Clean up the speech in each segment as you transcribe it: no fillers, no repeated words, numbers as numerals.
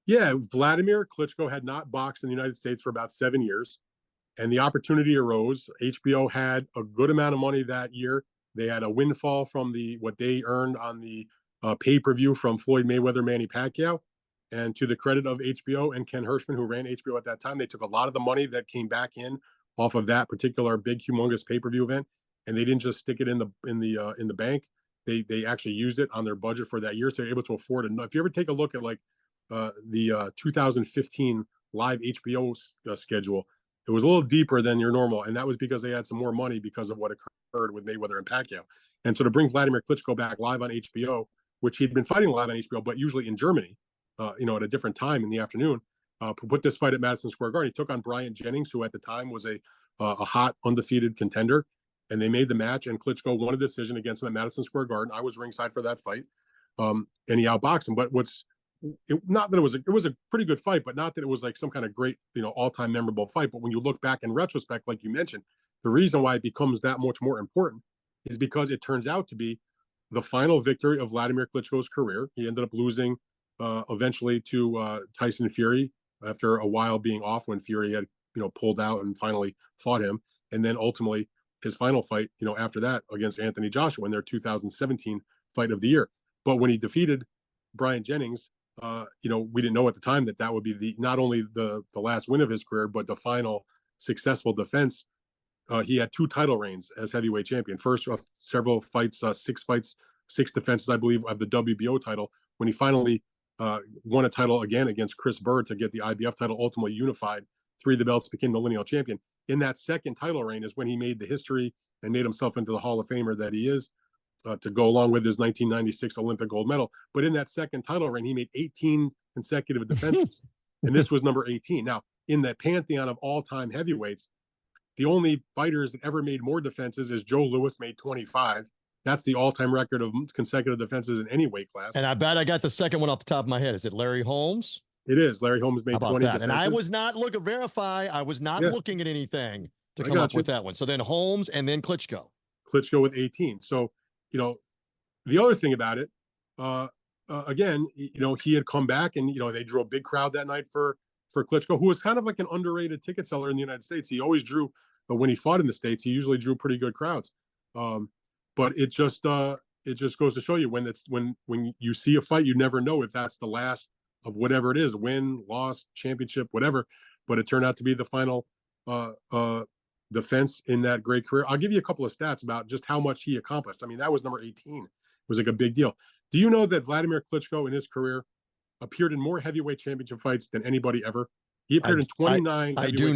Yeah, Vladimir Klitschko had not boxed in the United States for about 7 years, and the opportunity arose. HBO had a good amount of money that year. They had a windfall from what they earned on the pay per view from Floyd Mayweather, Manny Pacquiao. And to the credit of HBO and Ken Hirschman, who ran HBO at that time, they took a lot of the money that came back in off of that particular big, humongous pay per view event, and they didn't just stick it in the bank. They actually used it on their budget for that year, so they're able to afford it. If you ever take a look at like the 2015 live HBO schedule, it was a little deeper than your normal, and that was because they had some more money because of what occurred with Mayweather and Pacquiao. And so to bring Vladimir Klitschko back live on HBO, which he'd been fighting live on HBO, but usually in Germany, at a different time in the afternoon, put this fight at Madison Square Garden. He took on Bryan Jennings, who at the time was a hot undefeated contender, and they made the match. And Klitschko won a decision against him at Madison Square Garden. I was ringside for that fight, and he outboxed him. But not that it was a pretty good fight, but not that it was like some kind of great, all-time memorable fight. But when you look back in retrospect, like you mentioned, the reason why it becomes that much more important is because it turns out to be the final victory of Wladimir Klitschko's career. He ended up losing eventually to Tyson Fury after a while being off, when Fury had pulled out and finally fought him, and then ultimately his final fight after that against Anthony Joshua in their 2017 fight of the year. But when he defeated Bryan Jennings, we didn't know at the time that would be not only the last win of his career, but the final successful defense. He had 2 title reigns as heavyweight champion. First of several fights, 6 fights, 6 defenses, I believe, of the WBO title. When he finally won a title again against Chris Bird to get the IBF title, ultimately unified 3 of the belts, became the lineal champion. In that second title reign is when he made the history and made himself into the Hall of Famer that he is, to go along with his 1996 Olympic gold medal. But in that second title reign, he made 18 consecutive defenses, and this was number 18. Now, in the pantheon of all-time heavyweights, the only fighters that ever made more defenses is Joe Louis, made 25. That's the all-time record of consecutive defenses in any weight class. And I bet I got the second one off the top of my head. Is it Larry Holmes? It is. Larry Holmes made 20 that? defenses. And I was not I was not looking at anything to come up with that one. So then Holmes and then Klitschko. Klitschko with 18. So, the other thing about it, again, he had come back and, they drew a big crowd that night for Klitschko, who was kind of like an underrated ticket seller in the United States. He always drew, when he fought in the States, he usually drew pretty good crowds. But it just goes to show you when you see a fight, you never know if that's the last of whatever it is, win, loss, championship, whatever. But it turned out to be the final defense in that great career. I'll give you a couple of stats about just how much he accomplished. I mean, that was number 18. It was like a big deal. Do you know that Wladimir Klitschko in his career appeared in more heavyweight championship fights than anybody ever? He appeared in 29. I do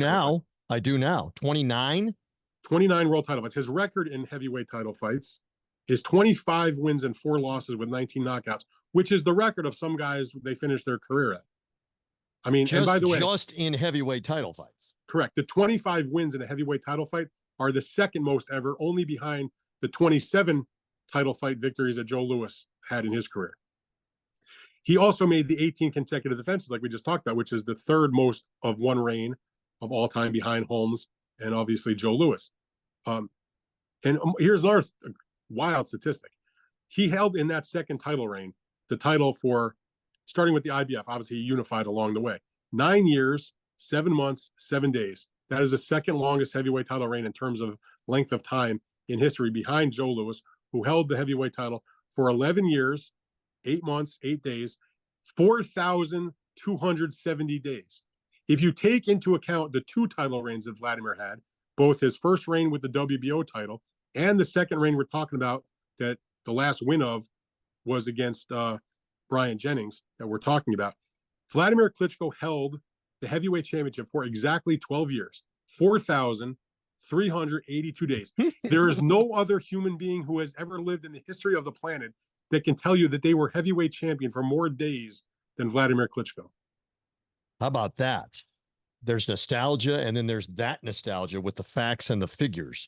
now. 29? 29 world title fights. His record in heavyweight title fights is 25 wins and 4 losses with 19 knockouts, which is the record of some guys they finished their career at. I mean, and by the way, just in heavyweight title fights. Correct. The 25 wins in a heavyweight title fight are the second most ever, only behind the 27 title fight victories that Joe Louis had in his career. He also made the 18 consecutive defenses, like we just talked about, which is the third most of one reign of all time, behind Holmes and obviously Joe Louis. And here's another wild statistic. He held in that second title reign the title for, starting with the IBF, obviously he unified along the way, 9 years, 7 months, 7 days. That is the second longest heavyweight title reign in terms of length of time in history, behind Joe Louis, who held the heavyweight title for 11 years, 8 months, 8 days, 4,270 days. If you take into account the 2 title reigns that Vladimir had, both his first reign with the WBO title and the second reign we're talking about, that the last win of was against Bryan Jennings that we're talking about, Wladimir Klitschko held the heavyweight championship for exactly 12 years, 4,382 days. There is no other human being who has ever lived in the history of the planet that can tell you that they were heavyweight champion for more days than Wladimir Klitschko. How about that? There's nostalgia, and then there's that nostalgia with the facts and the figures.